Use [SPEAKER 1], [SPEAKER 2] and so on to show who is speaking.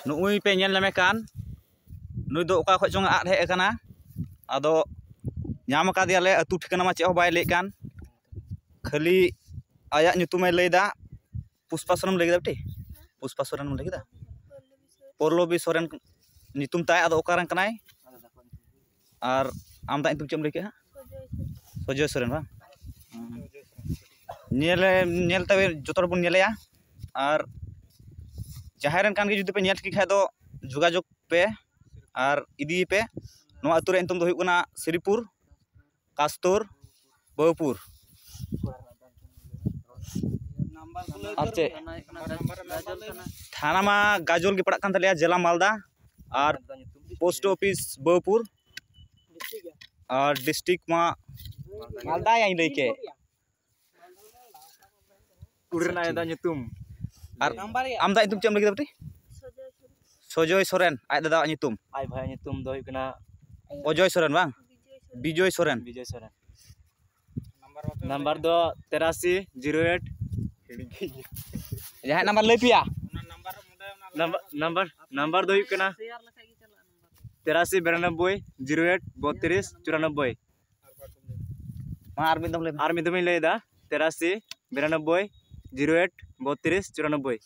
[SPEAKER 1] नुई पे नेल नामे कान नुई दो ओका खoj चोंग आद हेज अकाना आदो नाम कादियाले अतु ठिकाना मा चे हो बाय ले कान खाली आया ᱧᱩᱛᱩᱢ लैदा पुष्पा सोरेन लैदा बेटी पुष्पा सोरेन लैदा पल्लवी सोरेन ᱧᱩᱛᱩᱢ ताय आदो ओकारन कनाय और आम दा ᱧᱩᱛᱩम चेम लैके हा सजय सोरेन बा नेल तबे जतोर बन नेलया और जहायरन कान के जुदी पे नेल ठिक खाय दो जोगाजोग पे और इदी पे नोआ अतु रे ᱧᱩᱛᱩम दो हुयुगना श्रीपुर कास्तूर बहुपुर थाना मा गाजोल के पड़ा कान तलिया जिला मालदा और पोस्ट ऑफिस बहुपुर और डिस्ट्रिक्ट मा मालदा या लैके उड़ना दा ᱧᱩᱛᱩम और आम दा ᱧᱩᱛᱩम चेम लैके बेटी सजय सोरेन आय दादा ᱧᱩᱛᱩम आय भाई ᱧᱩᱛᱩम दो हुयुगना अजय सोरेन बा विजय सोरेन नंबर दो 8308 जहां नंबर ले पिया नंबर दो हुयुगना 8392 08 32 94 आर मिदम ले दा 8392 08 32 94